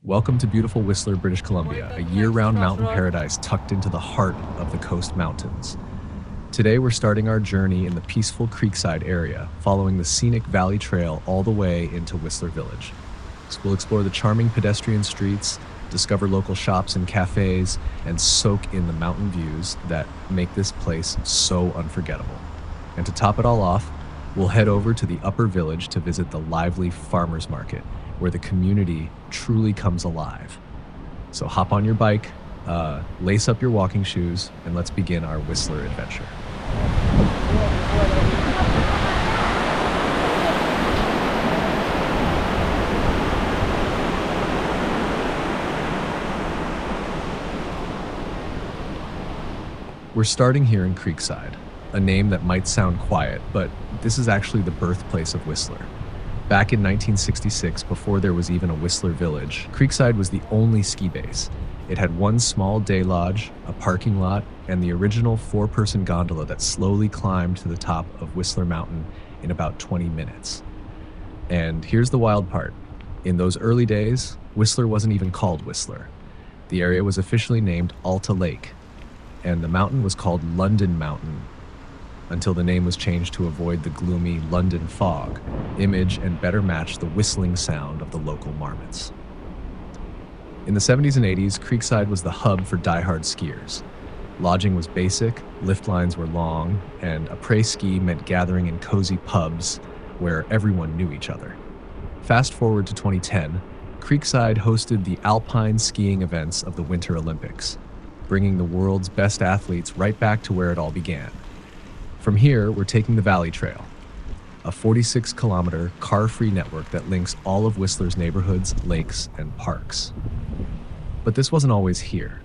Welcome to beautiful Whistler, British Columbia, a year-round mountain paradise tucked into the heart of the Coast Mountains. Today we're starting our journey in the peaceful Creekside area, following the scenic Valley Trail all the way into Whistler Village. So we'll explore the charming pedestrian streets, discover local shops and cafes, and soak in the mountain views that make this place so unforgettable. And to top it all off, we'll head over to the Upper Village to visit the lively farmers market, where the community truly comes alive. So hop on your bike, lace up your walking shoes, and let's begin our Whistler adventure. We're starting here in Creekside, a name that might sound quiet, but this is actually the birthplace of Whistler. Back in 1966, before there was even a Whistler Village, Creekside was the only ski base. It had one small day lodge, a parking lot, and the original four-person gondola that slowly climbed to the top of Whistler Mountain in about 20 minutes. And here's the wild part. In those early days, Whistler wasn't even called Whistler. The area was officially named Alta Lake, and the mountain was called London Mountain, until the name was changed to avoid the gloomy London fog, image and better match the whistling sound of the local marmots. In the 70s and 80s, Creekside was the hub for die-hard skiers. Lodging was basic, lift lines were long, and après-ski meant gathering in cozy pubs where everyone knew each other. Fast forward to 2010, Creekside hosted the alpine skiing events of the Winter Olympics, bringing the world's best athletes right back to where it all began. From here, we're taking the Valley Trail, a 46-kilometer car-free network that links all of Whistler's neighborhoods, lakes, and parks. But this wasn't always here.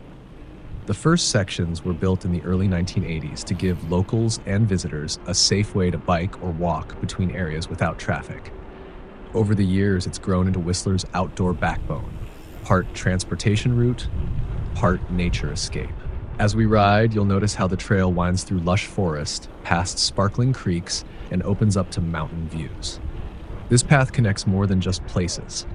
The first sections were built in the early 1980s to give locals and visitors a safe way to bike or walk between areas without traffic. Over the years, it's grown into Whistler's outdoor backbone, part transportation route, part nature escape. As we ride, you'll notice how the trail winds through lush forest, past sparkling creeks, and opens up to mountain views. This path connects more than just places.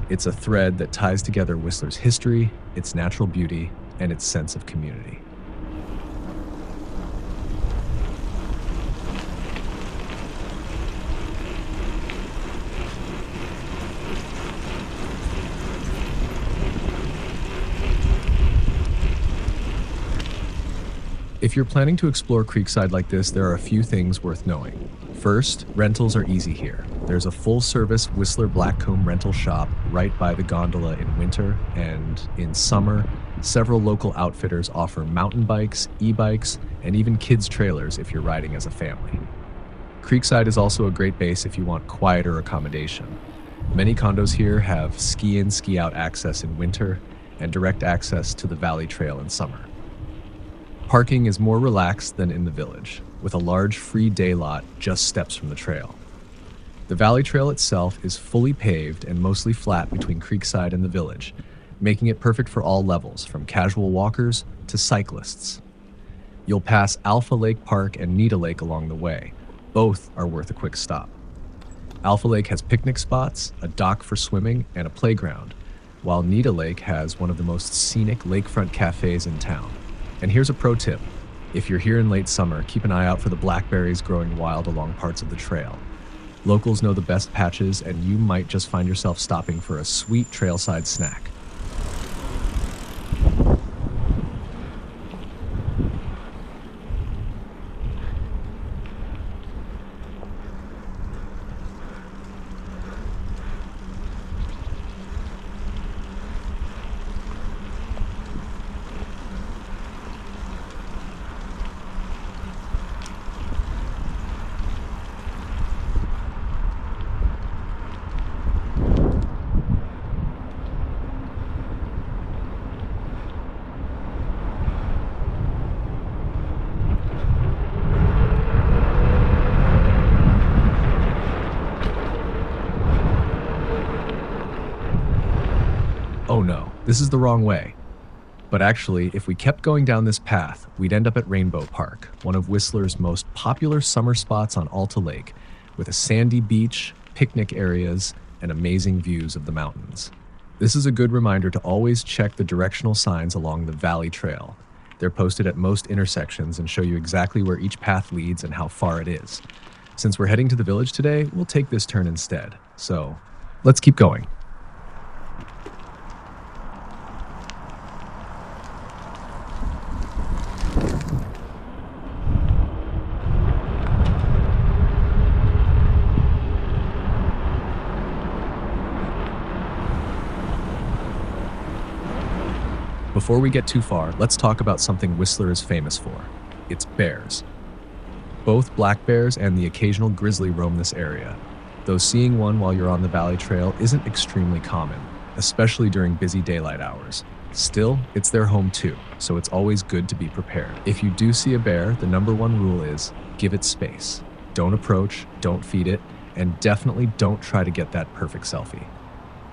It's a thread that ties together Whistler's history, its natural beauty, and its sense of community. If you're planning to explore Creekside like this, there are a few things worth knowing. First, rentals are easy here. There's a full-service Whistler Blackcomb rental shop right by the gondola in winter, and in summer, several local outfitters offer mountain bikes, e-bikes, and even kids' trailers if you're riding as a family. Creekside is also a great base if you want quieter accommodation. Many condos here have ski-in, ski-out access in winter, and direct access to the Valley Trail in summer. Parking is more relaxed than in the village, with a large free day lot just steps from the trail. The Valley Trail itself is fully paved and mostly flat between Creekside and the village, making it perfect for all levels, from casual walkers to cyclists. You'll pass Alpha Lake Park and Nita Lake along the way. Both are worth a quick stop. Alpha Lake has picnic spots, a dock for swimming, and a playground, while Nita Lake has one of the most scenic lakefront cafes in town. And here's a pro tip. If you're here in late summer, keep an eye out for the blackberries growing wild along parts of the trail. Locals know the best patches, and you might just find yourself stopping for a sweet trailside snack. Oh no, this is the wrong way. But actually, if we kept going down this path, we'd end up at Rainbow Park, one of Whistler's most popular summer spots on Alta Lake, with a sandy beach, picnic areas, and amazing views of the mountains. This is a good reminder to always check the directional signs along the Valley Trail. They're posted at most intersections and show you exactly where each path leads and how far it is. Since we're heading to the village today, we'll take this turn instead. So, let's keep going. Before we get too far, let's talk about something Whistler is famous for. It's bears. Both black bears and the occasional grizzly roam this area, though seeing one while you're on the Valley Trail isn't extremely common, especially during busy daylight hours. Still, it's their home too, so it's always good to be prepared. If you do see a bear, the number one rule is give it space. Don't approach, don't feed it, and definitely don't try to get that perfect selfie.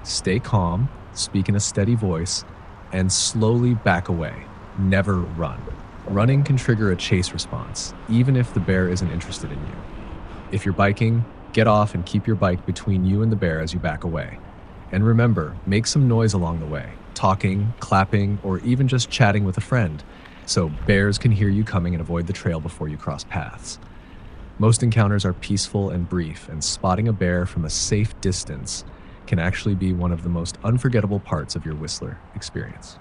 Stay calm, speak in a steady voice, and slowly back away. Never run. Running can trigger a chase response, even if the bear isn't interested in you. If you're biking, get off and keep your bike between you and the bear as you back away. And remember, make some noise along the way, talking, clapping, or even just chatting with a friend, so bears can hear you coming and avoid the trail before you cross paths. Most encounters are peaceful and brief, and spotting a bear from a safe distance can actually be one of the most unforgettable parts of your Whistler experience.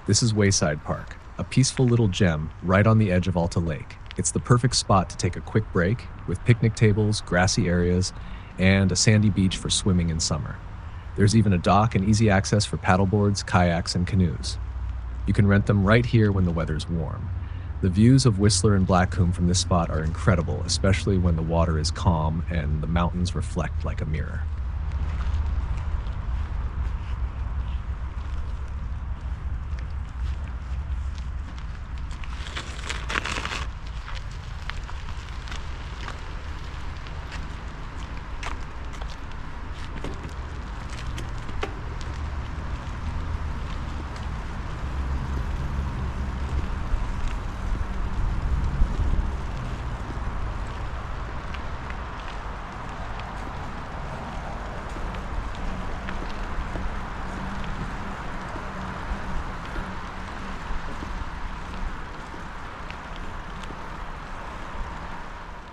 This is Wayside Park, a peaceful little gem right on the edge of Alta Lake. It's the perfect spot to take a quick break, with picnic tables, grassy areas, and a sandy beach for swimming in summer. There's even a dock and easy access for paddleboards, kayaks, and canoes. You can rent them right here when the weather's warm. The views of Whistler and Blackcomb from this spot are incredible, especially when the water is calm and the mountains reflect like a mirror.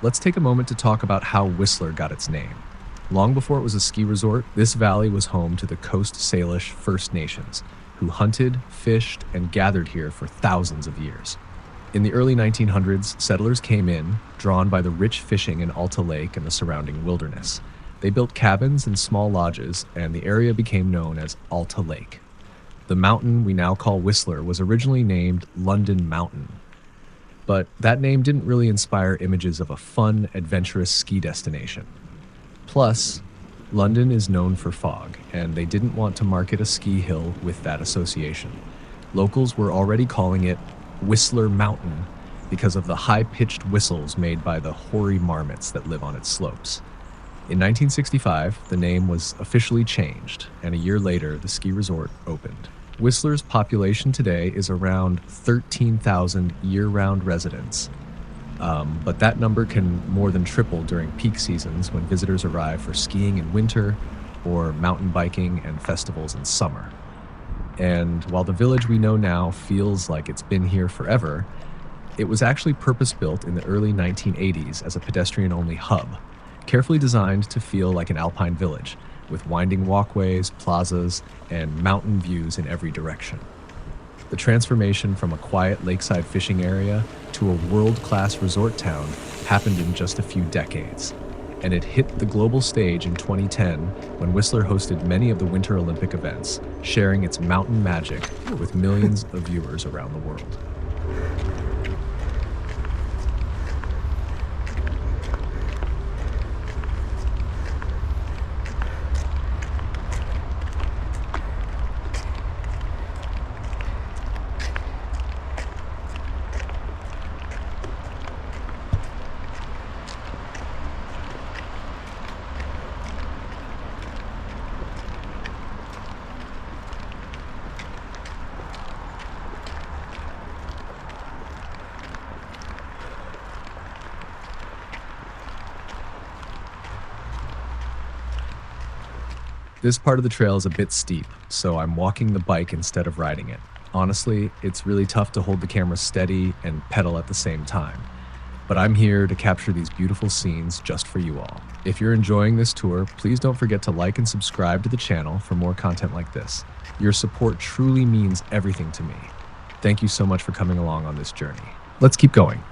Let's take a moment to talk about how Whistler got its name. Long before it was a ski resort, this valley was home to the Coast Salish First Nations, who hunted, fished, and gathered here for thousands of years. In the early 1900s, settlers came in, drawn by the rich fishing in Alta Lake and the surrounding wilderness. They built cabins and small lodges, and the area became known as Alta Lake. The mountain we now call Whistler was originally named London Mountain, but that name didn't really inspire images of a fun, adventurous ski destination. Plus, London is known for fog, and they didn't want to market a ski hill with that association. Locals were already calling it Whistler Mountain because of the high-pitched whistles made by the hoary marmots that live on its slopes. In 1965, the name was officially changed, and a year later, the ski resort opened. Whistler's population today is around 13,000 year-round residents, but that number can more than triple during peak seasons when visitors arrive for skiing in winter or mountain biking and festivals in summer. And while the village we know now feels like it's been here forever, it was actually purpose-built in the early 1980s as a pedestrian-only hub, carefully designed to feel like an alpine village, with winding walkways, plazas, and mountain views in every direction. The transformation from a quiet lakeside fishing area to a world-class resort town happened in just a few decades, and it hit the global stage in 2010 when Whistler hosted many of the Winter Olympic events, sharing its mountain magic with millions of viewers around the world. This part of the trail is a bit steep, so I'm walking the bike instead of riding it. Honestly, it's really tough to hold the camera steady and pedal at the same time. But I'm here to capture these beautiful scenes just for you all. If you're enjoying this tour, please don't forget to like and subscribe to the channel for more content like this. Your support truly means everything to me. Thank you so much for coming along on this journey. Let's keep going.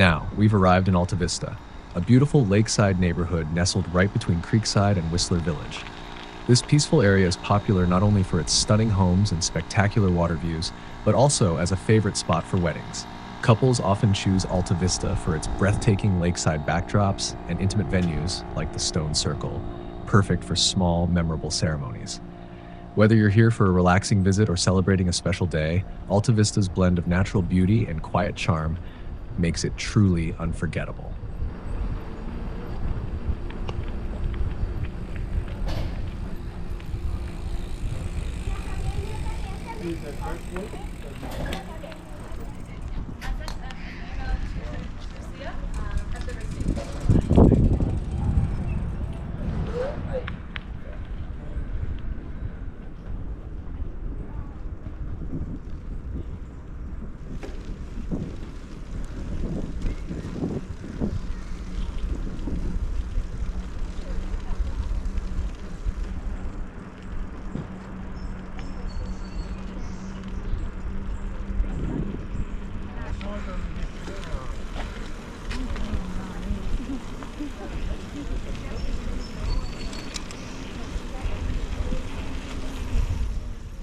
Now, we've arrived in Alta Vista, a beautiful lakeside neighborhood nestled right between Creekside and Whistler Village. This peaceful area is popular not only for its stunning homes and spectacular water views, but also as a favorite spot for weddings. Couples often choose Alta Vista for its breathtaking lakeside backdrops and intimate venues like the Stone Circle, perfect for small, memorable ceremonies. Whether you're here for a relaxing visit or celebrating a special day, Alta Vista's blend of natural beauty and quiet charm makes it truly unforgettable.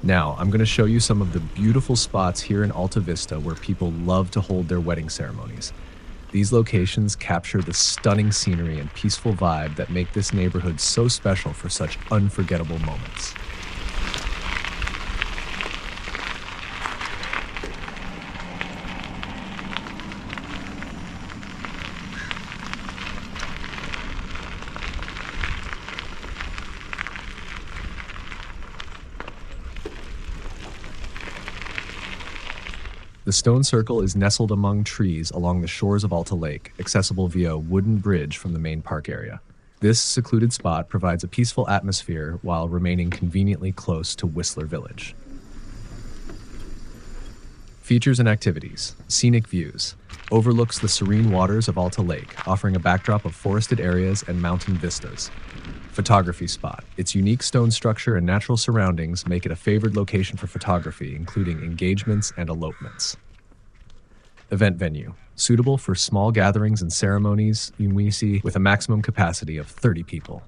Now, I'm going to show you some of the beautiful spots here in Alta Vista where people love to hold their wedding ceremonies. These locations capture the stunning scenery and peaceful vibe that make this neighborhood so special for such unforgettable moments. The Stone Circle is nestled among trees along the shores of Alta Lake, accessible via a wooden bridge from the main park area. This secluded spot provides a peaceful atmosphere while remaining conveniently close to Whistler Village. Features and activities. Scenic views. Overlooks the serene waters of Alta Lake, offering a backdrop of forested areas and mountain vistas. Photography spot. Its unique stone structure and natural surroundings make it a favored location for photography, including engagements and elopements. Event venue. Suitable for small gatherings and ceremonies, with a maximum capacity of 30 people.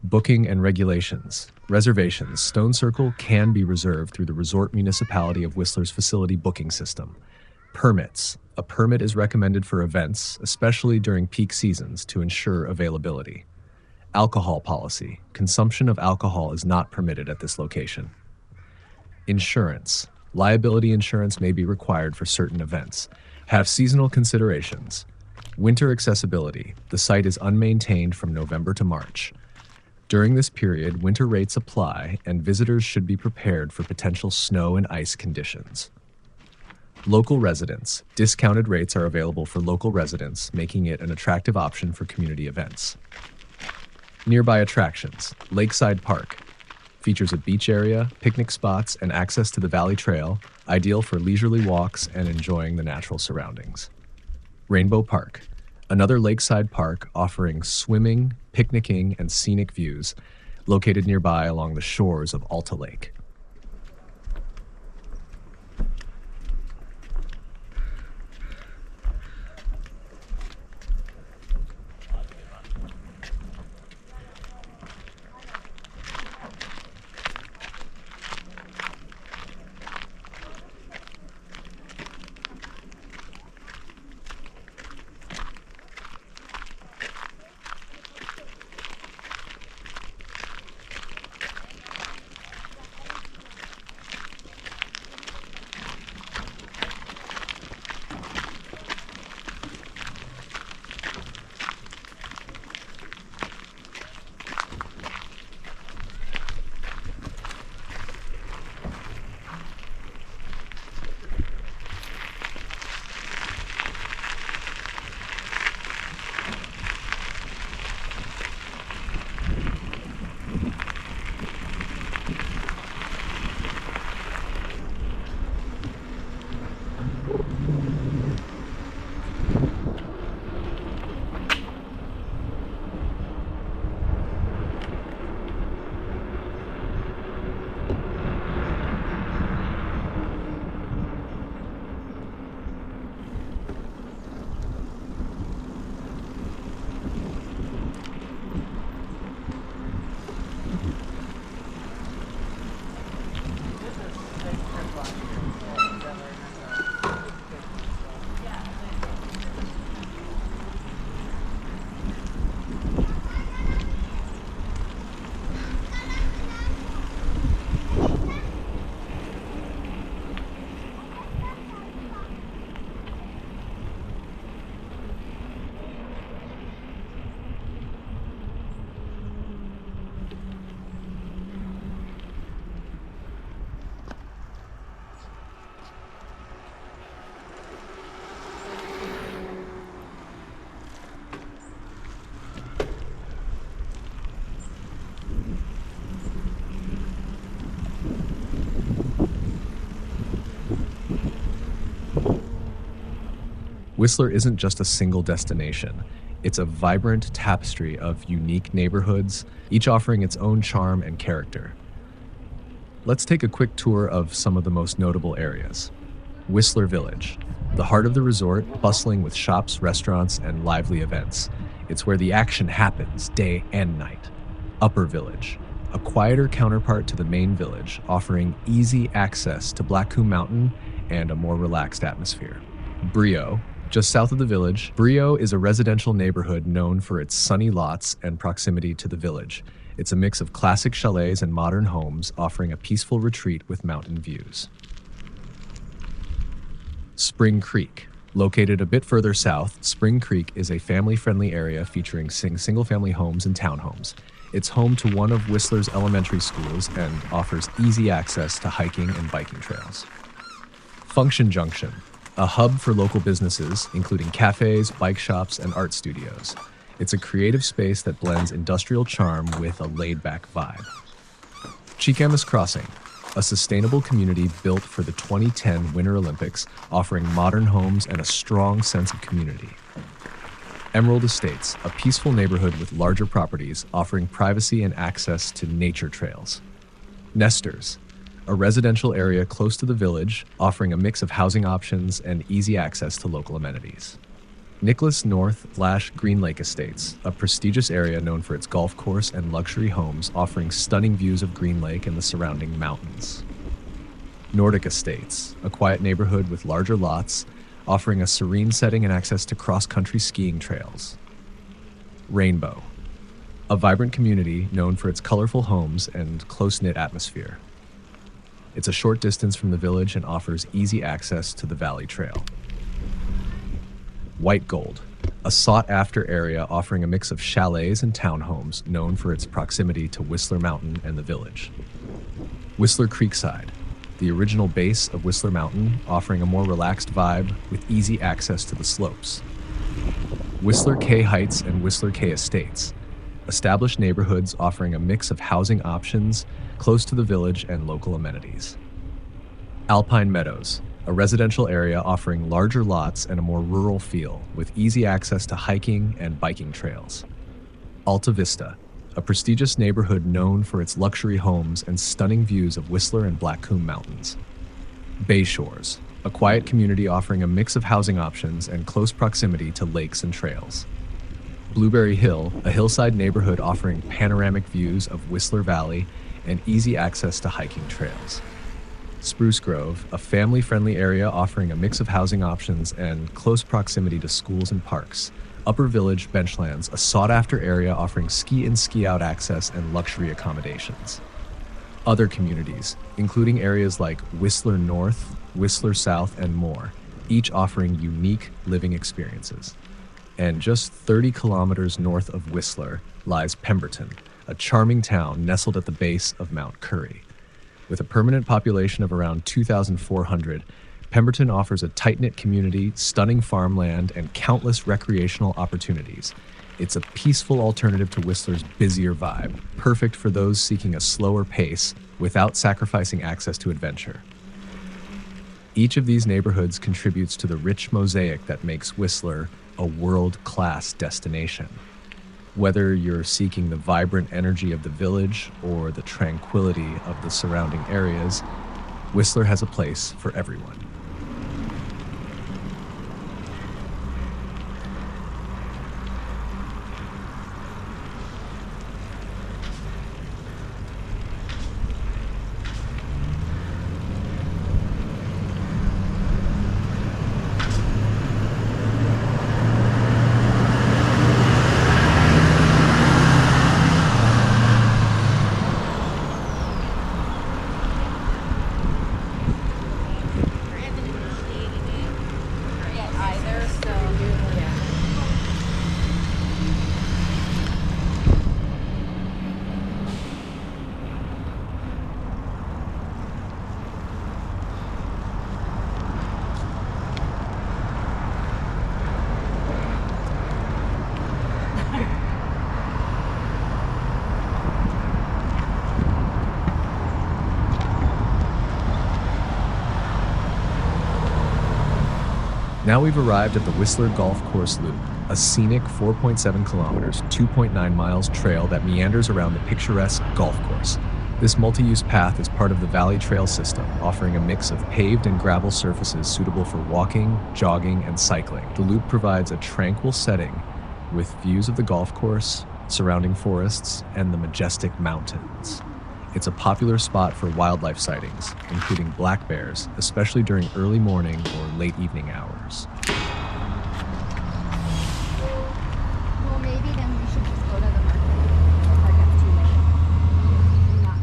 Booking and regulations. Reservations. Stone Circle can be reserved through the Resort Municipality of Whistler's facility booking system. Permits. A permit is recommended for events, especially during peak seasons, to ensure availability. Alcohol policy. Consumption of alcohol is not permitted at this location. Insurance. Liability insurance may be required for certain events. Have seasonal considerations. Winter accessibility. The site is unmaintained from November to March. During this period, winter rates apply, and visitors should be prepared for potential snow and ice conditions. Local residents. Discounted rates are available for local residents, making it an attractive option for community events. Nearby attractions. Lakeside Park. Features a beach area, picnic spots, and access to the Valley Trail, ideal for leisurely walks and enjoying the natural surroundings. Rainbow Park. Another lakeside park offering swimming, picnicking, and scenic views, located nearby along the shores of Alta Lake. Whistler isn't just a single destination. It's a vibrant tapestry of unique neighborhoods, each offering its own charm and character. Let's take a quick tour of some of the most notable areas. Whistler Village, the heart of the resort, bustling with shops, restaurants, and lively events. It's where the action happens, day and night. Upper Village, a quieter counterpart to the main village, offering easy access to Blackcomb Mountain and a more relaxed atmosphere. Brio, just south of the village, Brio is a residential neighborhood known for its sunny lots and proximity to the village. It's a mix of classic chalets and modern homes, offering a peaceful retreat with mountain views. Spring Creek. Located a bit further south, Spring Creek is a family-friendly area featuring single-family homes and townhomes. It's home to one of Whistler's elementary schools and offers easy access to hiking and biking trails. Function Junction, a hub for local businesses, including cafes, bike shops, and art studios. It's a creative space that blends industrial charm with a laid-back vibe. Chicamas Crossing, a sustainable community built for the 2010 Winter Olympics, offering modern homes and a strong sense of community. Emerald Estates, a peaceful neighborhood with larger properties offering privacy and access to nature trails. Nesters, a residential area close to the village offering a mix of housing options and easy access to local amenities. Nicholas North/Green Lake Estates, a prestigious area known for its golf course and luxury homes offering stunning views of Green Lake and the surrounding mountains. Nordic Estates, a quiet neighborhood with larger lots offering a serene setting and access to cross-country skiing trails. Rainbow, a vibrant community known for its colorful homes and close-knit atmosphere. It's a short distance from the village and offers easy access to the Valley Trail. White Gold, a sought-after area offering a mix of chalets and townhomes known for its proximity to Whistler Mountain and the village. Whistler Creekside, the original base of Whistler Mountain, offering a more relaxed vibe with easy access to the slopes. Whistler K Heights and Whistler K Estates, established neighborhoods offering a mix of housing options close to the village and local amenities. Alpine Meadows, a residential area offering larger lots and a more rural feel with easy access to hiking and biking trails. Alta Vista, a prestigious neighborhood known for its luxury homes and stunning views of Whistler and Black Coombe Mountains. Bay Shores, a quiet community offering a mix of housing options and close proximity to lakes and trails. Blueberry Hill, a hillside neighborhood offering panoramic views of Whistler Valley and easy access to hiking trails. Spruce Grove, a family-friendly area offering a mix of housing options and close proximity to schools and parks. Upper Village Benchlands, a sought-after area offering ski-in, ski-out access and luxury accommodations. Other communities, including areas like Whistler North, Whistler South, and more, each offering unique living experiences. And just 30 kilometers north of Whistler lies Pemberton, a charming town nestled at the base of Mount Currie. With a permanent population of around 2,400, Pemberton offers a tight-knit community, stunning farmland, and countless recreational opportunities. It's a peaceful alternative to Whistler's busier vibe, perfect for those seeking a slower pace without sacrificing access to adventure. Each of these neighborhoods contributes to the rich mosaic that makes Whistler a world-class destination. Whether you're seeking the vibrant energy of the village or the tranquility of the surrounding areas, Whistler has a place for everyone. Now we've arrived at the Whistler Golf Course Loop, a scenic 4.7 kilometers, 2.9 miles trail that meanders around the picturesque golf course. This multi-use path is part of the Valley Trail system, offering a mix of paved and gravel surfaces suitable for walking, jogging, and cycling. The loop provides a tranquil setting with views of the golf course, surrounding forests, and the majestic mountains. It's a popular spot for wildlife sightings, including black bears, especially during early morning or late evening hours. Well, maybe then we should just go to the market. The park at 2 late. Not.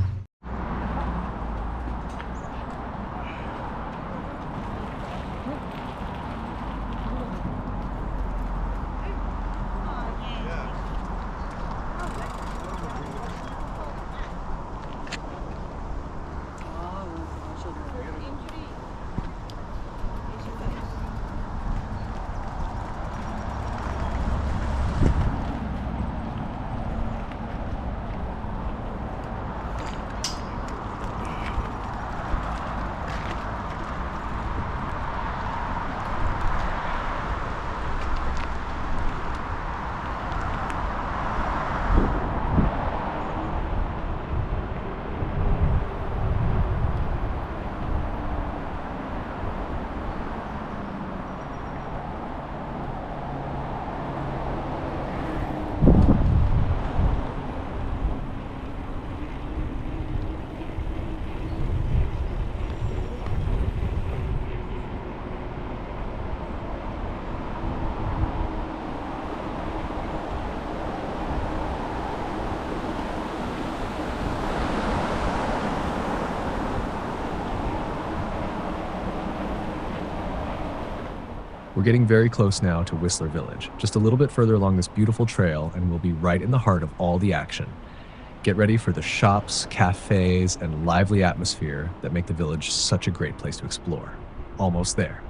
We're getting very close now to Whistler Village, just a little bit further along this beautiful trail, and we'll be right in the heart of all the action. Get ready for the shops, cafes, and lively atmosphere that make the village such a great place to explore. Almost there.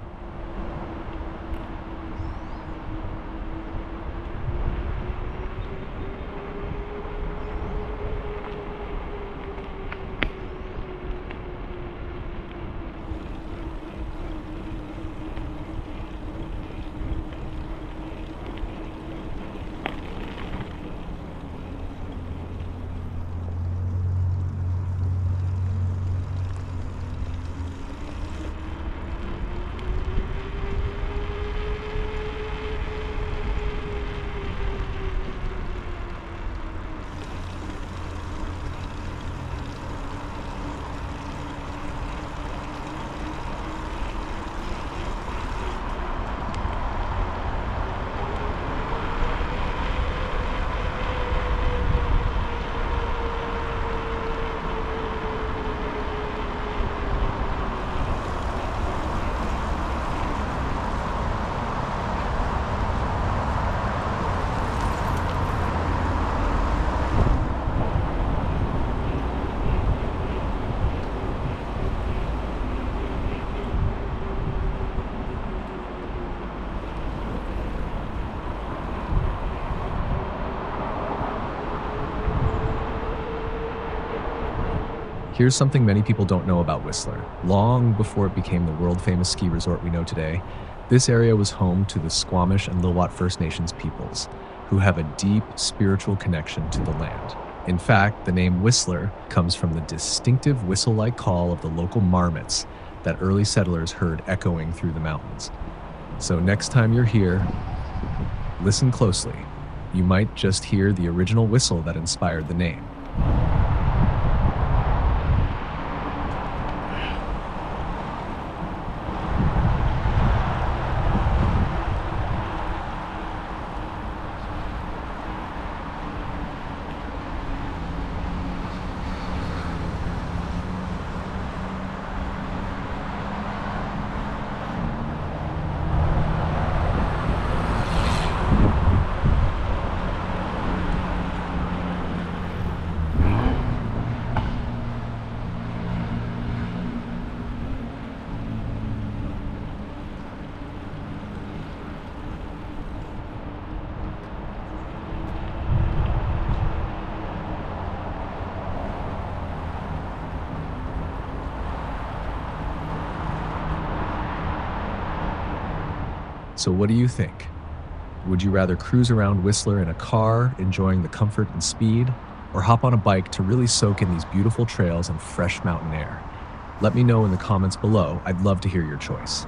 Here's something many people don't know about Whistler. Long before it became the world-famous ski resort we know today, this area was home to the Squamish and Lil'wat First Nations peoples, who have a deep spiritual connection to the land. In fact, the name Whistler comes from the distinctive whistle-like call of the local marmots that early settlers heard echoing through the mountains. So next time you're here, listen closely. You might just hear the original whistle that inspired the name. So what do you think? Would you rather cruise around Whistler in a car, enjoying the comfort and speed, or hop on a bike to really soak in these beautiful trails and fresh mountain air? Let me know in the comments below. I'd love to hear your choice.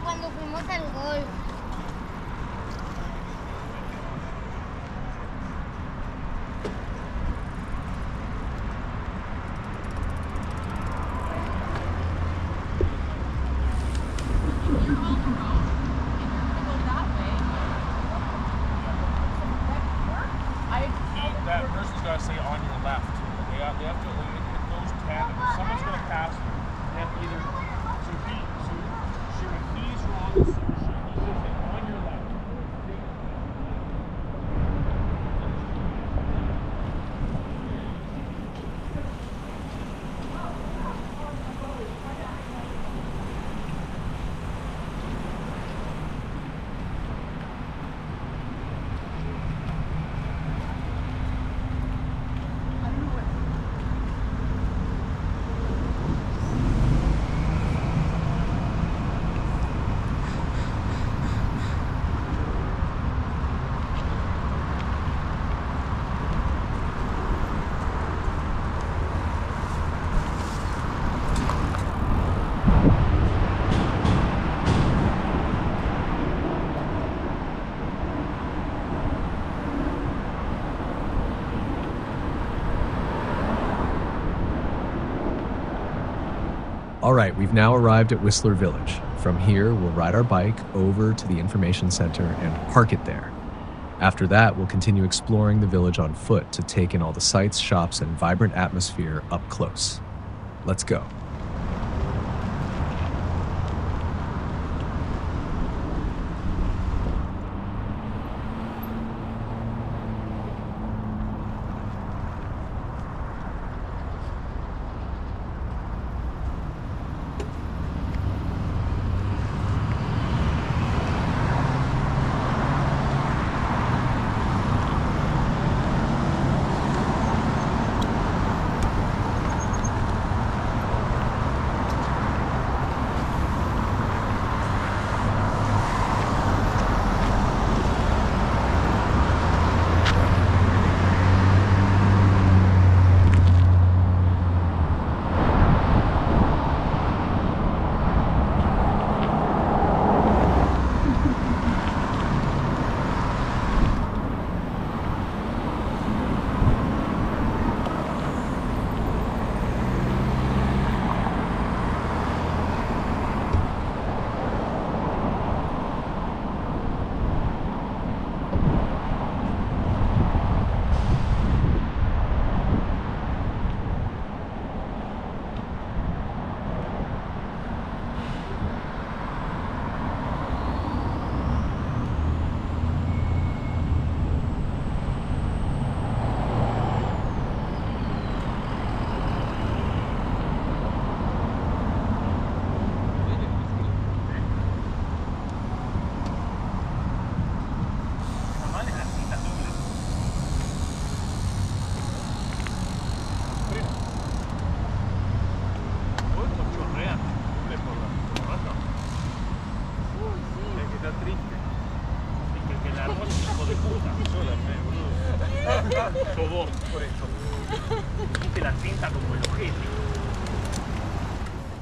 Cuando fuimos al golf. That person's got to say on your left. They have to hit those 10. If someone's going to pass, they have to either shoot if he's wrong, so he says it on your left. All right, we've now arrived at Whistler Village. From here, we'll ride our bike over to the information center and park it there. After that, we'll continue exploring the village on foot to take in all the sights, shops, and vibrant atmosphere up close. Let's go.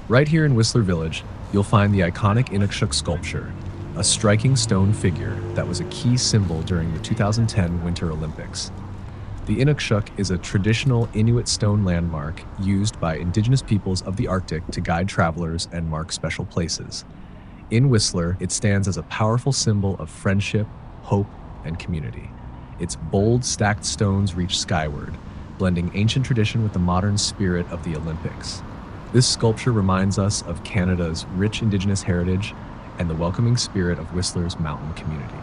Right here in Whistler Village, you'll find the iconic Inukshuk sculpture, a striking stone figure that was a key symbol during the 2010 Winter Olympics. The Inukshuk is a traditional Inuit stone landmark used by indigenous peoples of the Arctic to guide travelers and mark special places. In Whistler, it stands as a powerful symbol of friendship, hope, and community. Its bold, stacked stones reach skyward, blending ancient tradition with the modern spirit of the Olympics. This sculpture reminds us of Canada's rich indigenous heritage and the welcoming spirit of Whistler's mountain community.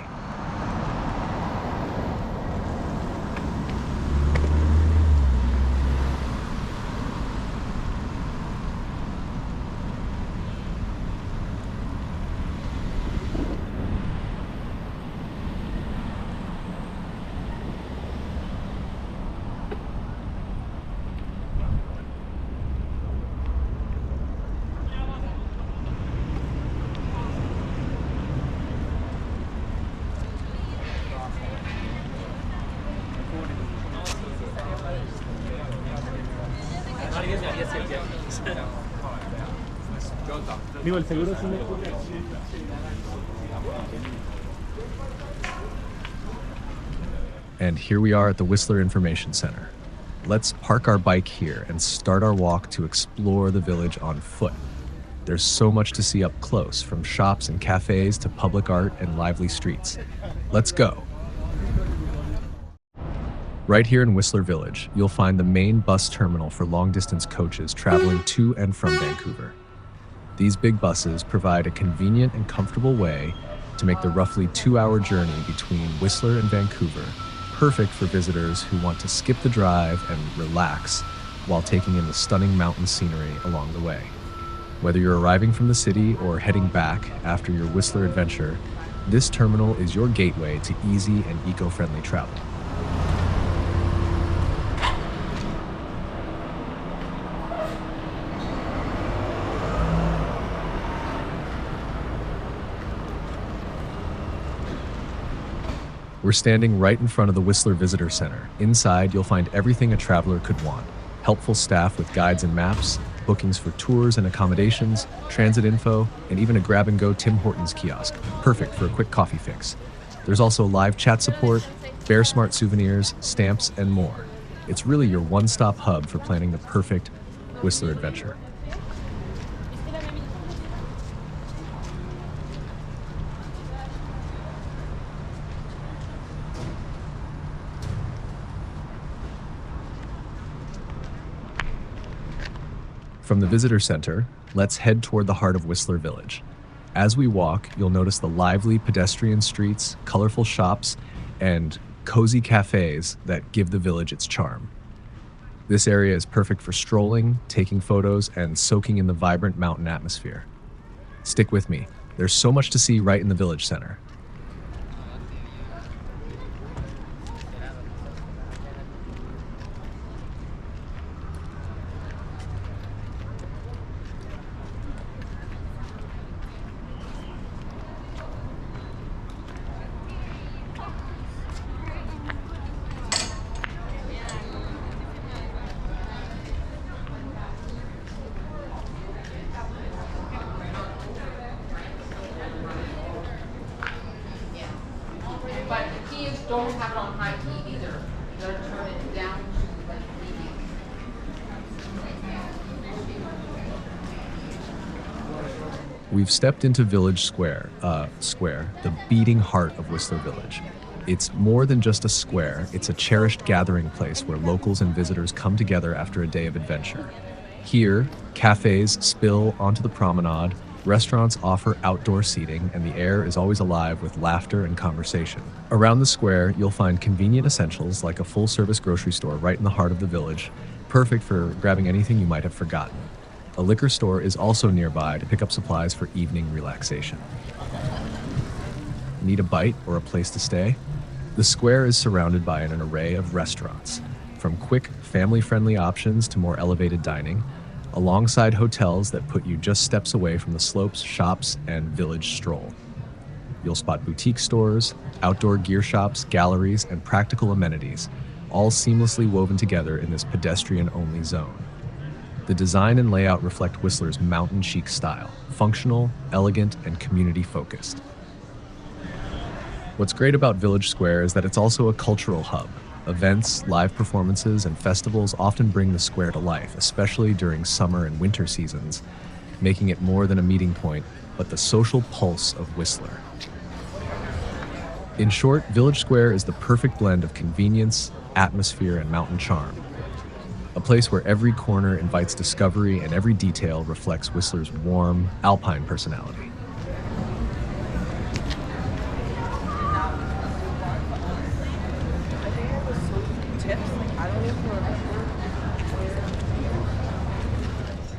And here we are at the Whistler Information Center. Let's park our bike here and start our walk to explore the village on foot. There's so much to see up close, from shops and cafes to public art and lively streets. Let's go. Right here in Whistler Village, you'll find the main bus terminal for long-distance coaches traveling to and from Vancouver. These big buses provide a convenient and comfortable way to make the roughly 2-hour journey between Whistler and Vancouver, perfect for visitors who want to skip the drive and relax while taking in the stunning mountain scenery along the way. Whether you're arriving from the city or heading back after your Whistler adventure, this terminal is your gateway to easy and eco-friendly travel. We're standing right in front of the Whistler Visitor Center. Inside, you'll find everything a traveler could want. Helpful staff with guides and maps, bookings for tours and accommodations, transit info, and even a grab-and-go Tim Hortons kiosk, perfect for a quick coffee fix. There's also live chat support, Bear Smart souvenirs, stamps, and more. It's really your one-stop hub for planning the perfect Whistler adventure. From the visitor center, let's head toward the heart of Whistler Village. As we walk, you'll notice the lively pedestrian streets, colorful shops, and cozy cafes that give the village its charm. This area is perfect for strolling, taking photos, and soaking in the vibrant mountain atmosphere. Stick with me. There's so much to see right in the village center. But the key is don't have it on high key either. You gotta turn it down to like medium. We've stepped into Village Square, the beating heart of Whistler Village. It's more than just a square, it's a cherished gathering place where locals and visitors come together after a day of adventure. Here, cafes spill onto the promenade, restaurants offer outdoor seating, and the air is always alive with laughter and conversation. Around the square, you'll find convenient essentials like a full-service grocery store right in the heart of the village, perfect for grabbing anything you might have forgotten. A liquor store is also nearby to pick up supplies for evening relaxation. Need a bite or a place to stay? The square is surrounded by an array of restaurants, from quick, family-friendly options to more elevated dining, alongside hotels that put you just steps away from the slopes, shops, and village stroll. You'll spot boutique stores, outdoor gear shops, galleries, and practical amenities, all seamlessly woven together in this pedestrian-only zone. The design and layout reflect Whistler's mountain chic style, functional, elegant, and community-focused. What's great about Village Square is that it's also a cultural hub. Events, live performances, and festivals often bring the square to life, especially during summer and winter seasons, making it more than a meeting point, but the social pulse of Whistler. In short, Village Square is the perfect blend of convenience, atmosphere, and mountain charm. A place where every corner invites discovery and every detail reflects Whistler's warm, alpine personality.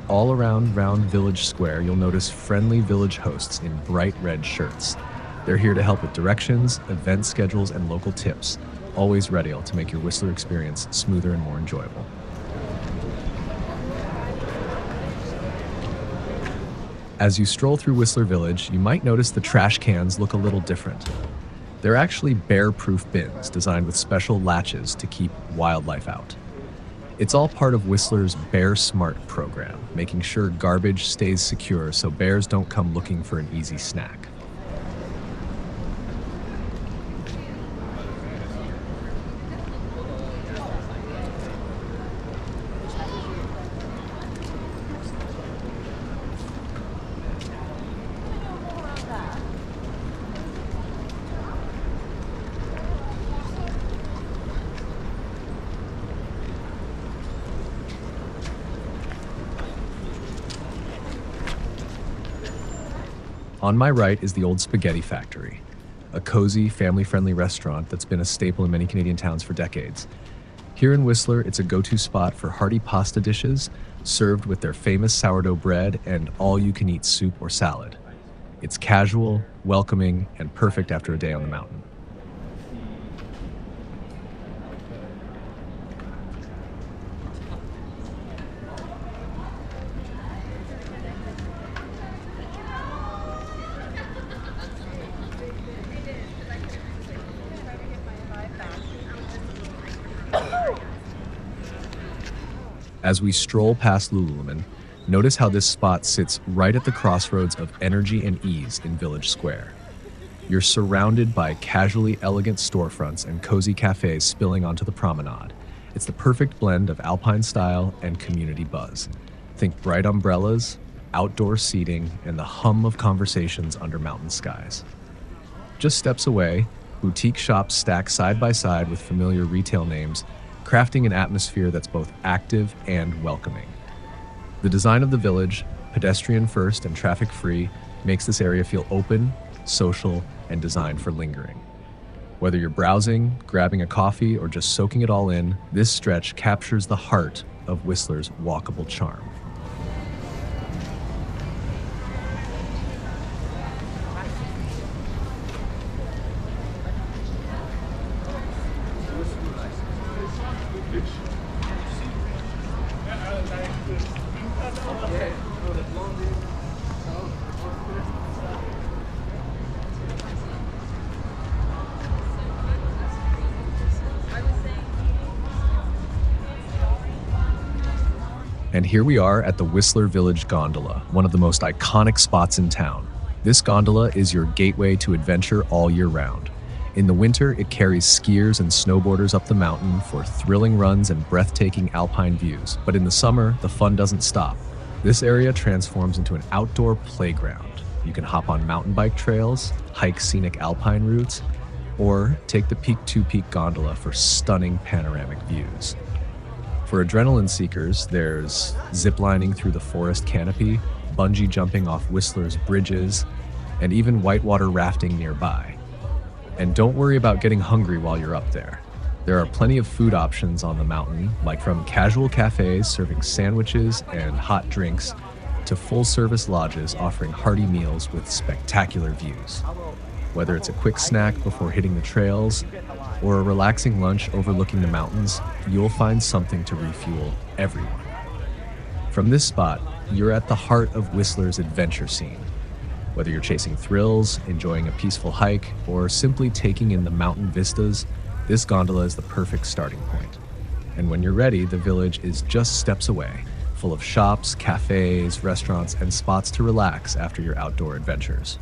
All around Village Square, you'll notice friendly village hosts in bright red shirts. They're here to help with directions, event schedules, and local tips, always ready to make your Whistler experience smoother and more enjoyable. As you stroll through Whistler Village, you might notice the trash cans look a little different. They're actually bear-proof bins designed with special latches to keep wildlife out. It's all part of Whistler's Bear Smart program, making sure garbage stays secure so bears don't come looking for an easy snack. On my right is the Old Spaghetti Factory, a cozy, family-friendly restaurant that's been a staple in many Canadian towns for decades. Here in Whistler, it's a go-to spot for hearty pasta dishes, served with their famous sourdough bread and all-you-can-eat soup or salad. It's casual, welcoming, and perfect after a day on the mountain. As we stroll past Lululemon, notice how this spot sits right at the crossroads of energy and ease in Village Square. You're surrounded by casually elegant storefronts and cozy cafes spilling onto the promenade. It's the perfect blend of alpine style and community buzz. Think bright umbrellas, outdoor seating, and the hum of conversations under mountain skies. Just steps away, boutique shops stack side by side with familiar retail names, crafting an atmosphere that's both active and welcoming. The design of the village, pedestrian first and traffic free, makes this area feel open, social, and designed for lingering. Whether you're browsing, grabbing a coffee, or just soaking it all in, this stretch captures the heart of Whistler's walkable charm. And here we are at the Whistler Village Gondola, one of the most iconic spots in town. This gondola is your gateway to adventure all year round. In the winter, it carries skiers and snowboarders up the mountain for thrilling runs and breathtaking alpine views. But in the summer, the fun doesn't stop. This area transforms into an outdoor playground. You can hop on mountain bike trails, hike scenic alpine routes, or take the peak-to-peak gondola for stunning panoramic views. For adrenaline seekers, there's ziplining through the forest canopy, bungee jumping off Whistler's bridges, and even whitewater rafting nearby. And don't worry about getting hungry while you're up there. There are plenty of food options on the mountain, like from casual cafes serving sandwiches and hot drinks to full-service lodges offering hearty meals with spectacular views. Whether it's a quick snack before hitting the trails or a relaxing lunch overlooking the mountains, you'll find something to refuel everyone. From this spot, you're at the heart of Whistler's adventure scene. Whether you're chasing thrills, enjoying a peaceful hike, or simply taking in the mountain vistas, this gondola is the perfect starting point. And when you're ready, the village is just steps away, full of shops, cafes, restaurants, and spots to relax after your outdoor adventures.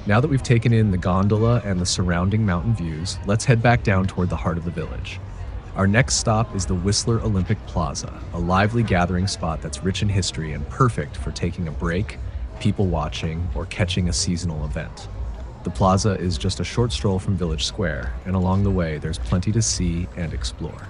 Now that we've taken in the gondola and the surrounding mountain views, let's head back down toward the heart of the village. Our next stop is the Whistler Olympic Plaza, a lively gathering spot that's rich in history and perfect for taking a break, people watching, or catching a seasonal event. The plaza is just a short stroll from Village Square, and along the way, there's plenty to see and explore.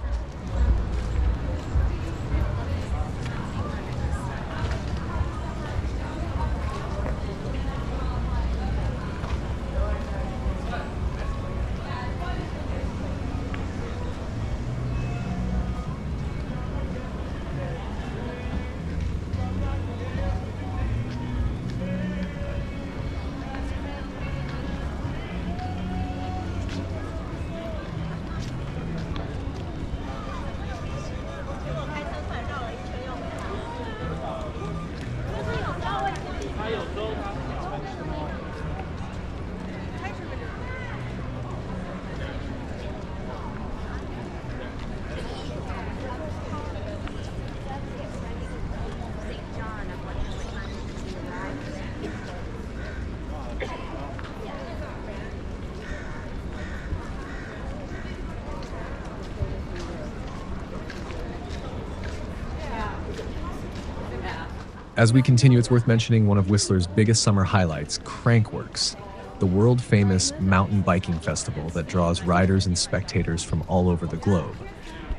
As we continue, it's worth mentioning one of Whistler's biggest summer highlights, Crankworks, the world-famous mountain biking festival that draws riders and spectators from all over the globe.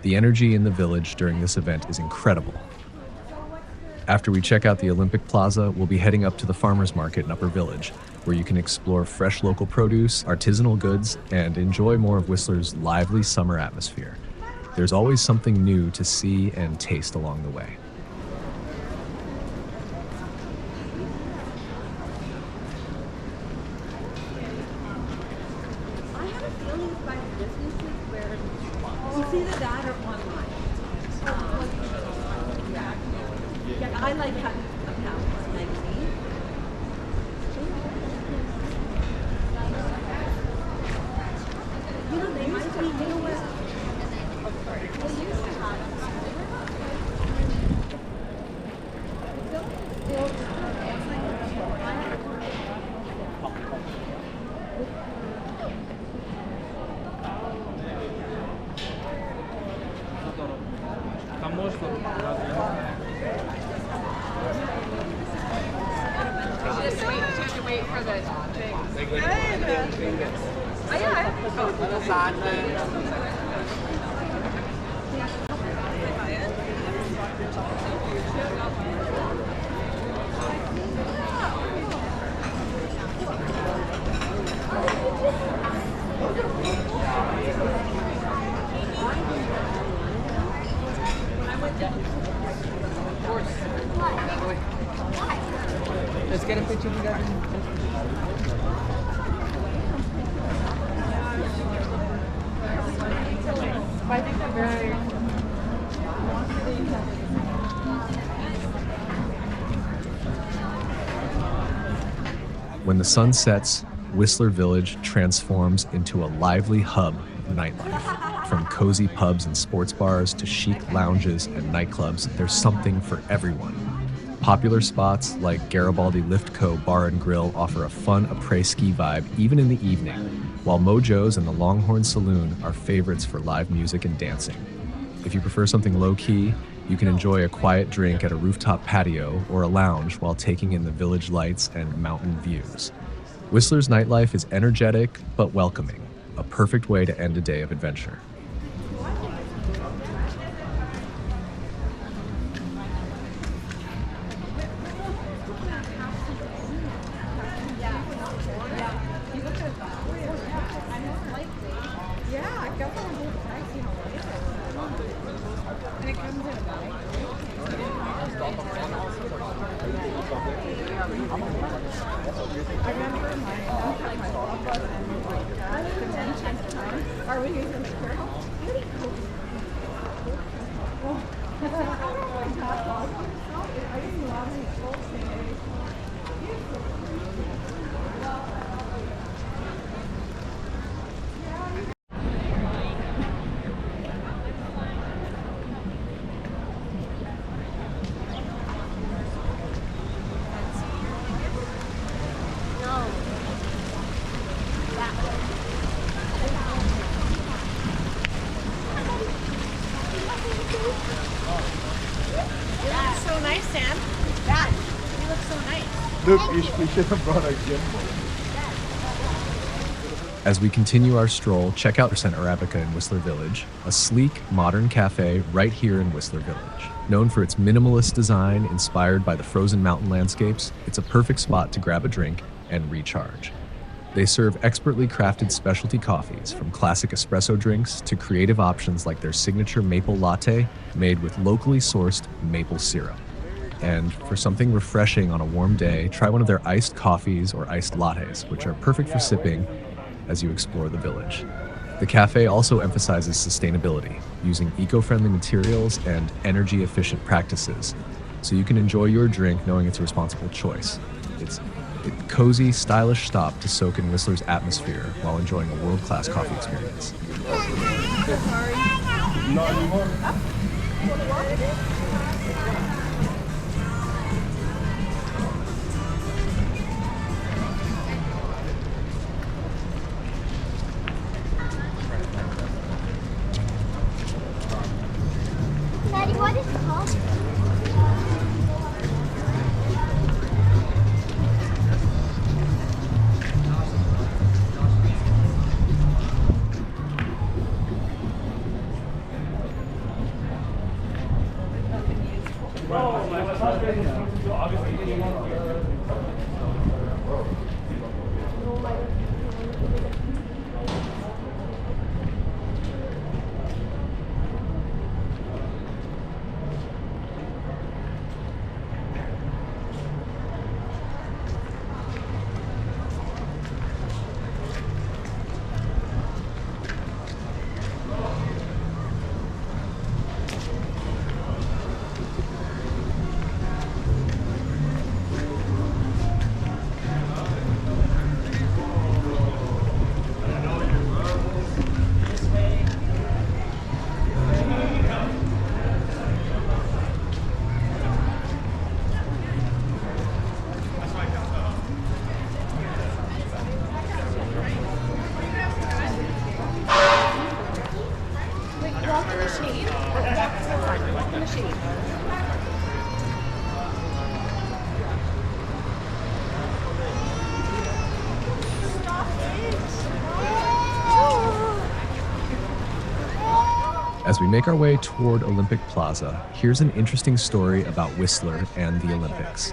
The energy in the village during this event is incredible. After we check out the Olympic Plaza, we'll be heading up to the farmers market in Upper Village, where you can explore fresh local produce, artisanal goods, and enjoy more of Whistler's lively summer atmosphere. There's always something new to see and taste along the way. I have a feeling it's by businesses where it's either that or online. Yeah, I like having a Power magazine. You know, they might be, you know what? They used to have Just have to wait for the thing. Oh, yeah. Let's get a picture of you guys. I think they're very... When the sun sets, Whistler Village transforms into a lively hub of nightlife. From cozy pubs and sports bars to chic lounges and nightclubs, there's something for everyone. Popular spots like Garibaldi Lift Co. Bar and Grill offer a fun après-ski vibe even in the evening, while Mojo's and the Longhorn Saloon are favorites for live music and dancing. If you prefer something low-key, you can enjoy a quiet drink at a rooftop patio or a lounge while taking in the village lights and mountain views. Whistler's nightlife is energetic but welcoming, a perfect way to end a day of adventure. so nice, Sam. Dad, you look so nice. Look, we should have brought our gimbal. As we continue our stroll, check out Percent Arabica in Whistler Village, a sleek, modern cafe right here in Whistler Village. Known for its minimalist design inspired by the frozen mountain landscapes, it's a perfect spot to grab a drink and recharge. They serve expertly crafted specialty coffees, from classic espresso drinks to creative options like their signature maple latte made with locally sourced maple syrup. And for something refreshing on a warm day, try one of their iced coffees or iced lattes, which are perfect for sipping as you explore the village. The cafe also emphasizes sustainability, using eco-friendly materials and energy-efficient practices, so you can enjoy your drink knowing it's a responsible choice. It's a cozy, stylish stop to soak in Whistler's atmosphere while enjoying a world-class coffee experience. Not anymore. Daddy, what is it called? As we make our way toward Olympic Plaza, here's an interesting story about Whistler and the Olympics.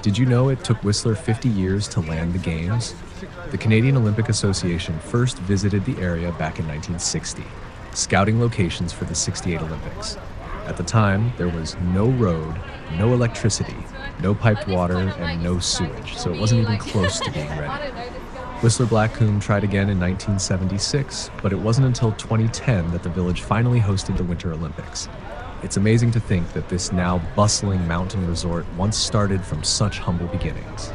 Did you know it took Whistler 50 years to land the Games? The Canadian Olympic Association first visited the area back in 1960, scouting locations for the '68 Olympics. At the time, there was no road, no electricity, no piped water, and no sewage, so it wasn't even close to being ready. Whistler Blackcomb tried again in 1976, but it wasn't until 2010 that the village finally hosted the Winter Olympics. It's amazing to think that this now bustling mountain resort once started from such humble beginnings.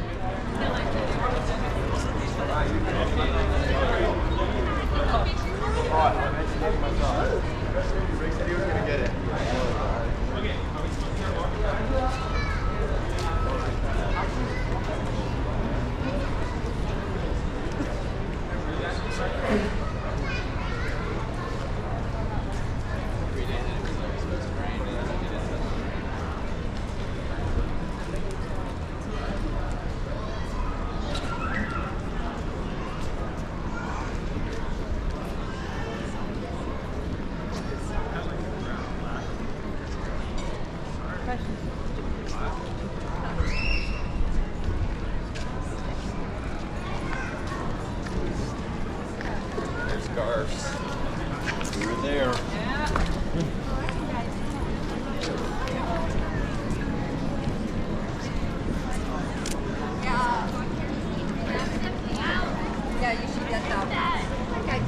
Yeah, you should get that one. Okay.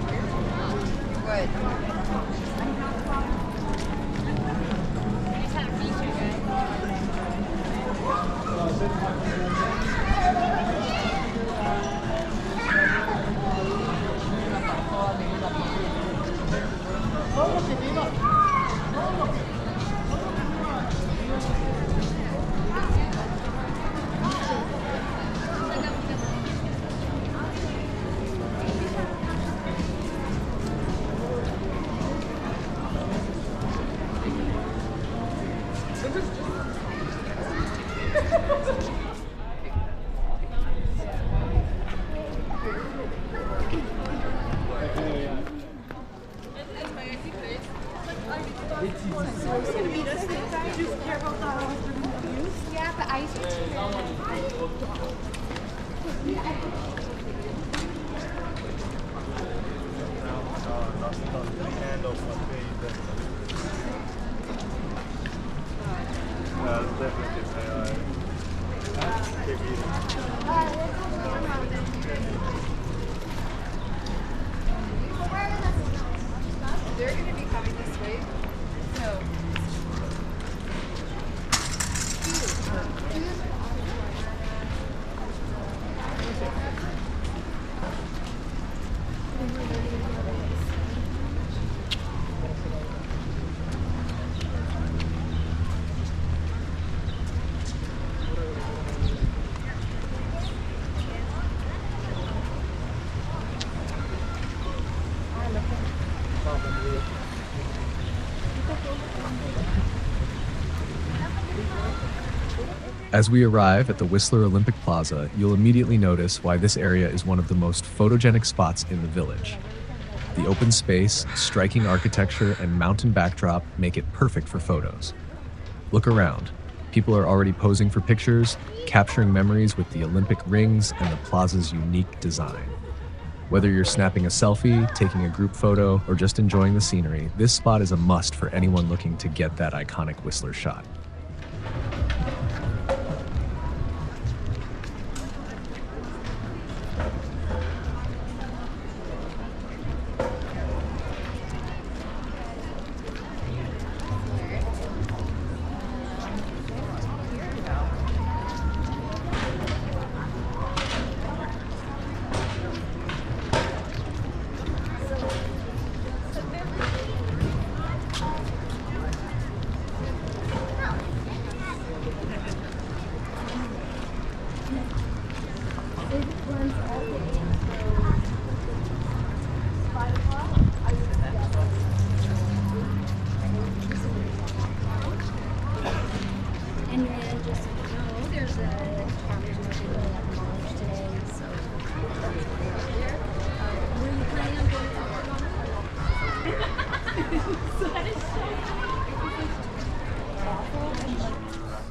Yeah, but ice They're going to be coming this way. So. As we arrive at the Whistler Olympic Plaza, you'll immediately notice why this area is one of the most photogenic spots in the village. The open space, striking architecture, and mountain backdrop make it perfect for photos. Look around. People are already posing for pictures, capturing memories with the Olympic rings and the plaza's unique design. Whether you're snapping a selfie, taking a group photo, or just enjoying the scenery, this spot is a must for anyone looking to get that iconic Whistler shot.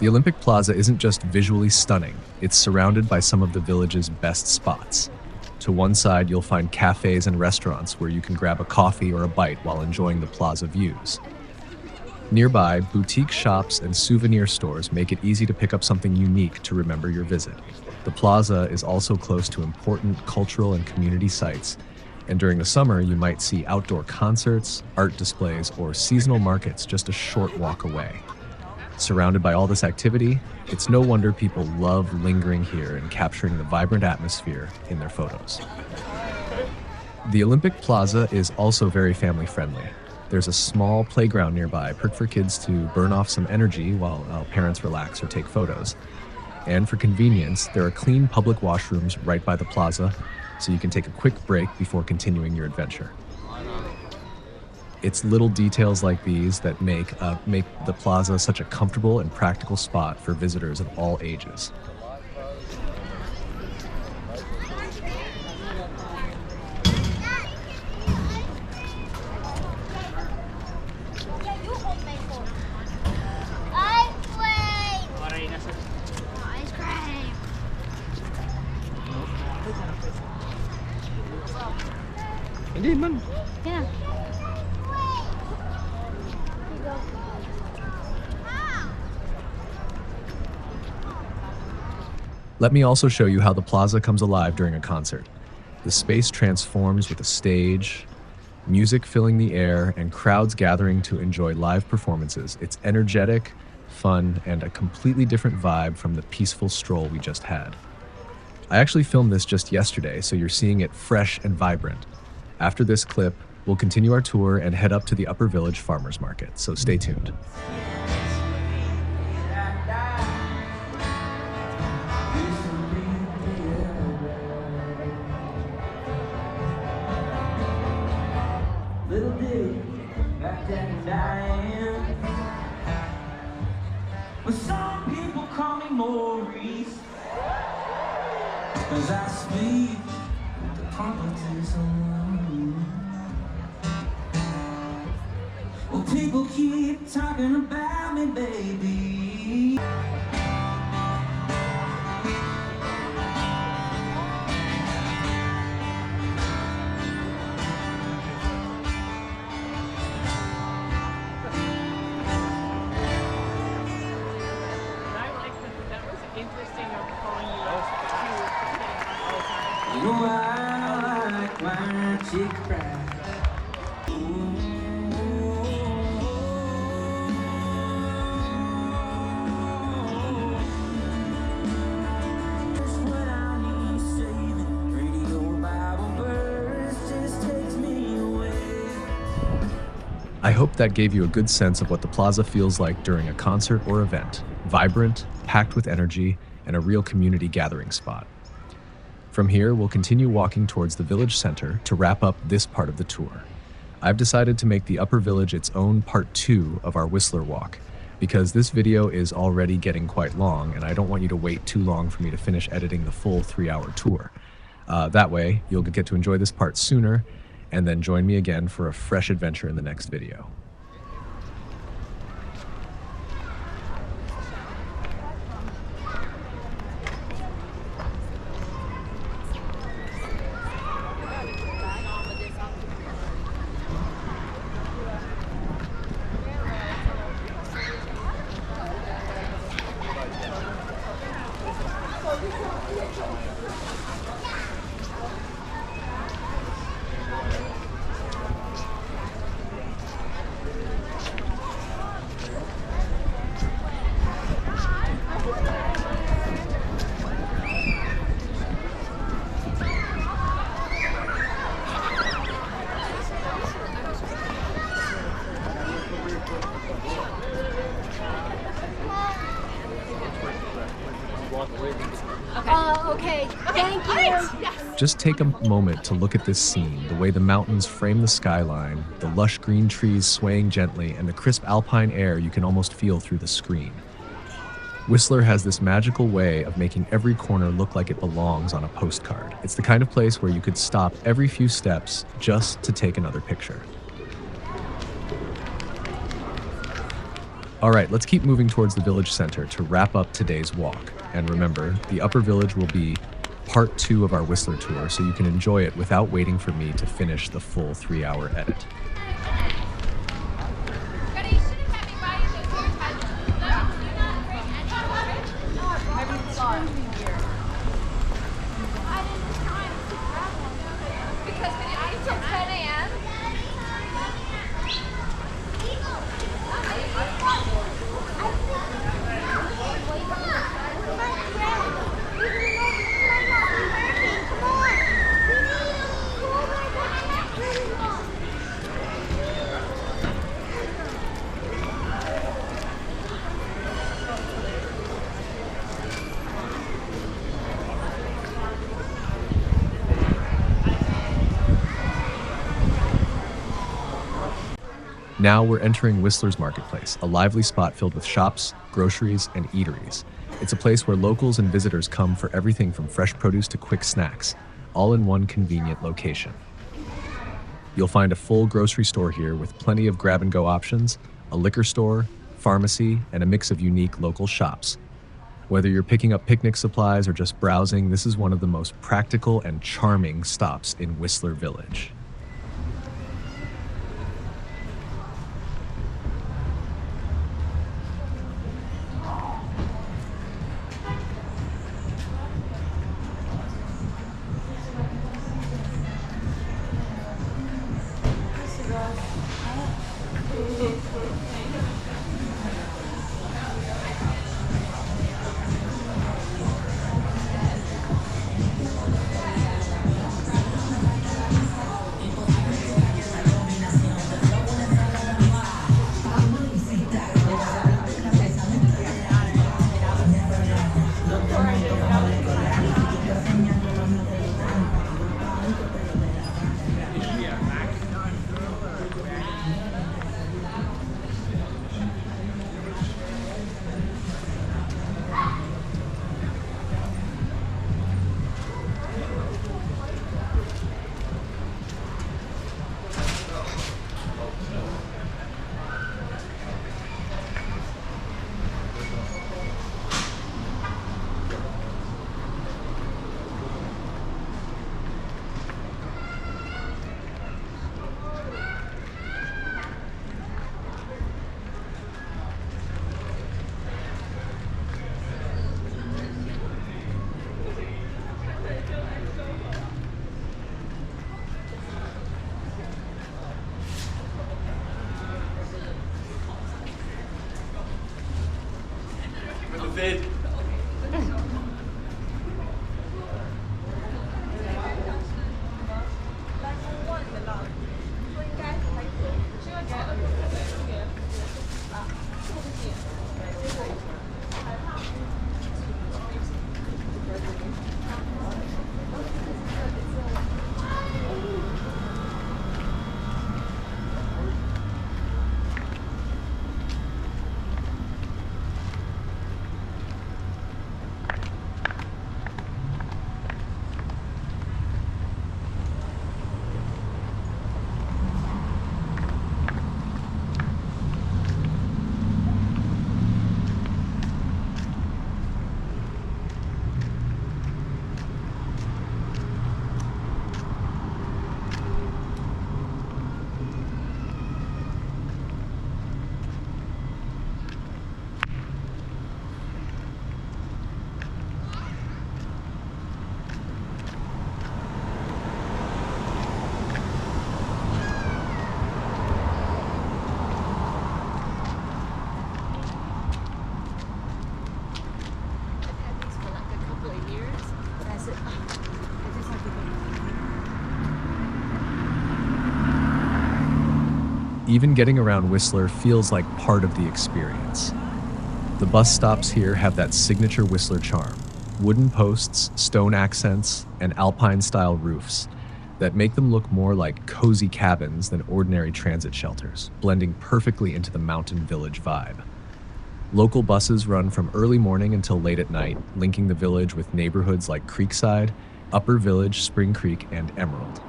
The Olympic Plaza isn't just visually stunning, it's surrounded by some of the village's best spots. To one side, you'll find cafes and restaurants where you can grab a coffee or a bite while enjoying the plaza views. Nearby, boutique shops and souvenir stores make it easy to pick up something unique to remember your visit. The plaza is also close to important cultural and community sites, and during the summer, you might see outdoor concerts, art displays, or seasonal markets just a short walk away. Surrounded by all this activity, it's no wonder people love lingering here and capturing the vibrant atmosphere in their photos. The Olympic Plaza is also very family-friendly. There's a small playground nearby, perfect for kids to burn off some energy while parents relax or take photos. And for convenience, there are clean public washrooms right by the plaza, so you can take a quick break before continuing your adventure. It's little details like these that make the plaza such a comfortable and practical spot for visitors of all ages. Hindi man. Yeah. Let me also show you how the plaza comes alive during a concert. The space transforms with a stage, music filling the air, and crowds gathering to enjoy live performances. It's energetic, fun, and a completely different vibe from the peaceful stroll we just had. I actually filmed this just yesterday, so you're seeing it fresh and vibrant. After this clip, we'll continue our tour and head up to the Upper Village Farmers Market, so stay tuned. Little ditty, back then dying. But some people call me Maurice, 'cause I speak the competition. Well, people keep talking about me, baby. You know I like my chick fried. What I need saving, radio Bible verse just takes me away. I hope that gave you a good sense of what the plaza feels like during a concert or event. Vibrant, packed with energy, and a real community gathering spot. From here, we'll continue walking towards the village center to wrap up this part of the tour. I've decided to make the Upper Village its own part 2 of our Whistler walk, because this video is already getting quite long and I don't want you to wait too long for me to finish editing the full 3-hour tour. That way, you'll get to enjoy this part sooner and then join me again for a fresh adventure in the next video. Okay. Thank you. Just take a moment to look at this scene, the way the mountains frame the skyline, the lush green trees swaying gently, and the crisp alpine air you can almost feel through the screen. Whistler has this magical way of making every corner look like it belongs on a postcard. It's the kind of place where you could stop every few steps just to take another picture. All right, let's keep moving towards the village center to wrap up today's walk. And remember, the Upper Village will be part 2 of our Whistler tour, so you can enjoy it without waiting for me to finish the full 3-hour edit. Now we're entering Whistler's Marketplace, a lively spot filled with shops, groceries, and eateries. It's a place where locals and visitors come for everything from fresh produce to quick snacks, all in one convenient location. You'll find a full grocery store here with plenty of grab-and-go options, a liquor store, pharmacy, and a mix of unique local shops. Whether you're picking up picnic supplies or just browsing, this is one of the most practical and charming stops in Whistler Village. Even getting around Whistler feels like part of the experience. The bus stops here have that signature Whistler charm: wooden posts, stone accents, and alpine-style roofs that make them look more like cozy cabins than ordinary transit shelters, blending perfectly into the mountain village vibe. Local buses run from early morning until late at night, linking the village with neighborhoods like Creekside, Upper Village, Spring Creek, and Emerald.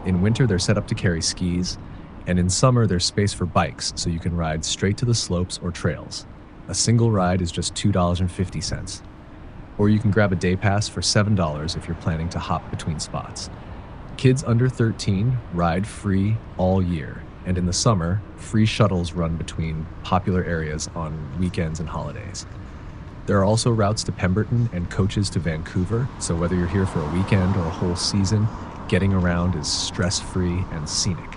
In winter, they're set up to carry skis. And in summer, there's space for bikes, so you can ride straight to the slopes or trails. A single ride is just $2.50. Or you can grab a day pass for $7 if you're planning to hop between spots. Kids under 13 ride free all year, and in the summer, free shuttles run between popular areas on weekends and holidays. There are also routes to Pemberton and coaches to Vancouver, so whether you're here for a weekend or a whole season, getting around is stress-free and scenic.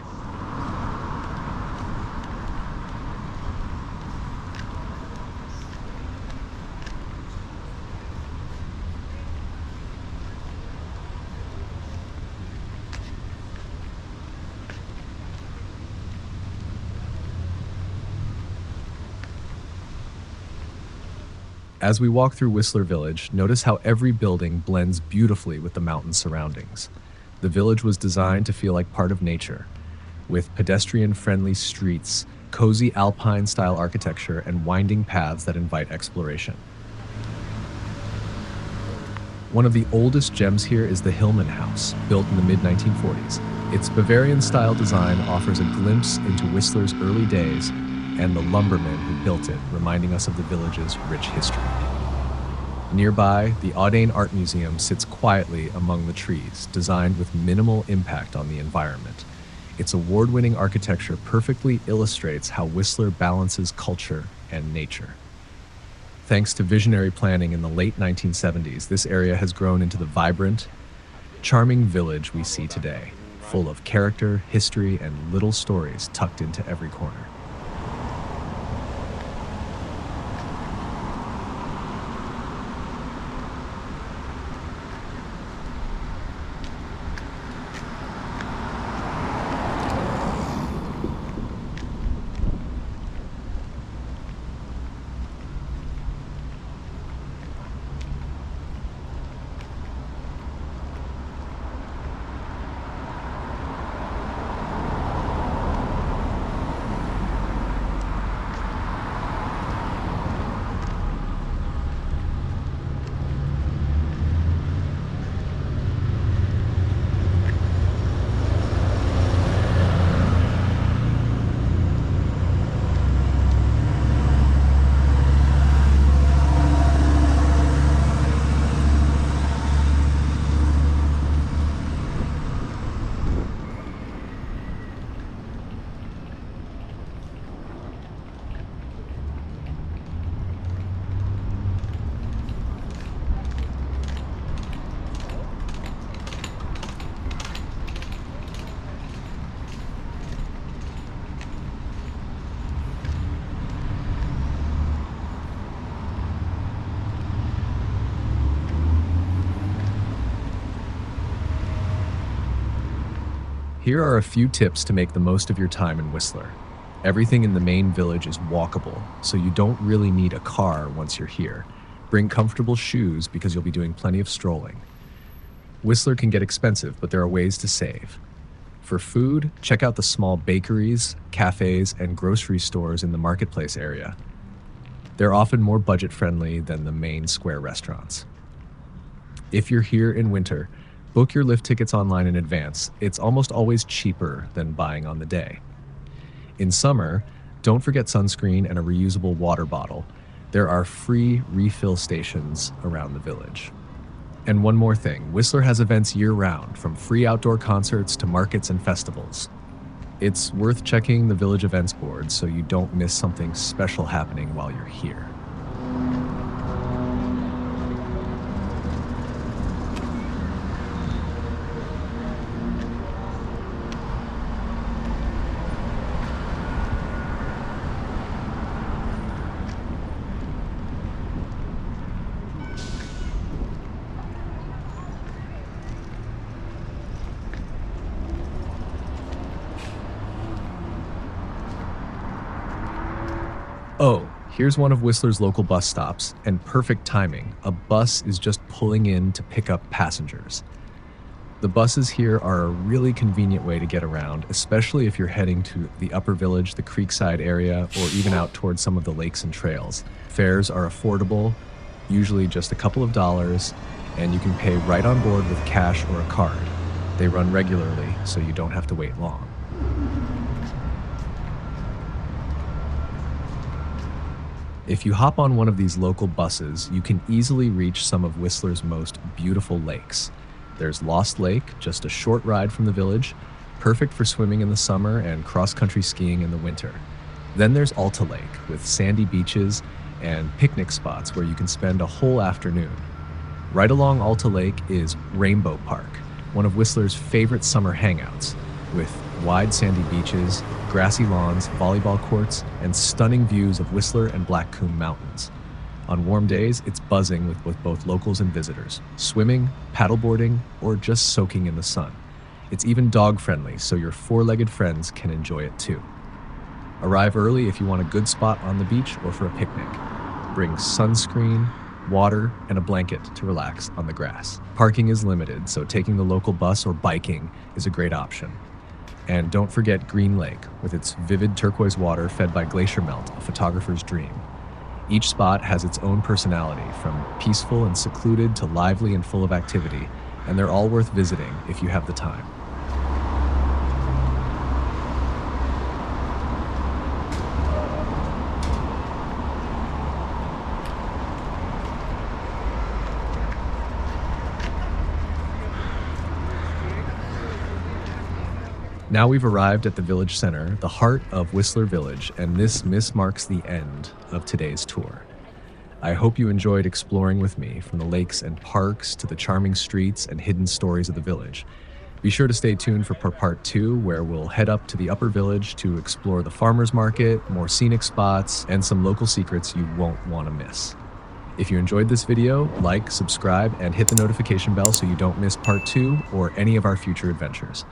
As we walk through Whistler Village, notice how every building blends beautifully with the mountain surroundings. The village was designed to feel like part of nature, with pedestrian-friendly streets, cozy alpine-style architecture, and winding paths that invite exploration. One of the oldest gems here is the Hillman House, built in the mid-1940s. Its Bavarian-style design offers a glimpse into Whistler's early days and the lumbermen who built it, reminding us of the village's rich history. Nearby, the Audain Art Museum sits quietly among the trees, designed with minimal impact on the environment. Its award-winning architecture perfectly illustrates how Whistler balances culture and nature. Thanks to visionary planning in the late 1970s, this area has grown into the vibrant, charming village we see today, full of character, history, and little stories tucked into every corner. Here are a few tips to make the most of your time in Whistler. Everything in the main village is walkable, so you don't really need a car once you're here. Bring comfortable shoes because you'll be doing plenty of strolling. Whistler can get expensive, but there are ways to save. For food, check out the small bakeries, cafes, and grocery stores in the marketplace area. They're often more budget-friendly than the main square restaurants. If you're here in winter, book your lift tickets online in advance. It's almost always cheaper than buying on the day. In summer, don't forget sunscreen and a reusable water bottle. There are free refill stations around the village. And one more thing, Whistler has events year-round, from free outdoor concerts to markets and festivals. It's worth checking the village events board so you don't miss something special happening while you're here. Oh, here's one of Whistler's local bus stops, and perfect timing. A bus is just pulling in to pick up passengers. The buses here are a really convenient way to get around, especially if you're heading to the Upper Village, the Creekside area, or even out towards some of the lakes and trails. Fares are affordable, usually just a couple of dollars, and you can pay right on board with cash or a card. They run regularly, so you don't have to wait long. If you hop on one of these local buses, you can easily reach some of Whistler's most beautiful lakes. There's Lost Lake, just a short ride from the village, perfect for swimming in the summer and cross-country skiing in the winter. Then there's Alta Lake, with sandy beaches and picnic spots where you can spend a whole afternoon. Right along Alta Lake is Rainbow Park, one of Whistler's favorite summer hangouts, with wide sandy beaches, grassy lawns, volleyball courts, and stunning views of Whistler and Black Coombe Mountains. On warm days, it's buzzing with both locals and visitors, swimming, paddleboarding, or just soaking in the sun. It's even dog-friendly, so your four-legged friends can enjoy it too. Arrive early if you want a good spot on the beach or for a picnic. Bring sunscreen, water, and a blanket to relax on the grass. Parking is limited, so taking the local bus or biking is a great option. And don't forget Green Lake, with its vivid turquoise water fed by glacier melt, a photographer's dream. Each spot has its own personality, from peaceful and secluded to lively and full of activity, and they're all worth visiting if you have the time. Now we've arrived at the village center, the heart of Whistler Village, and this marks the end of today's tour. I hope you enjoyed exploring with me, from the lakes and parks to the charming streets and hidden stories of the village. Be sure to stay tuned for part 2, where we'll head up to the upper village to explore the farmers market, more scenic spots, and some local secrets you won't want to miss. If you enjoyed this video, like, subscribe, and hit the notification bell so you don't miss part 2 or any of our future adventures.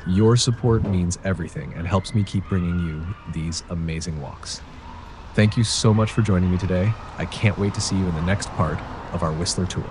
Your support means everything and helps me keep bringing you these amazing walks. Thank you so much for joining me today. I can't wait to see you in the next part of our Whistler tour.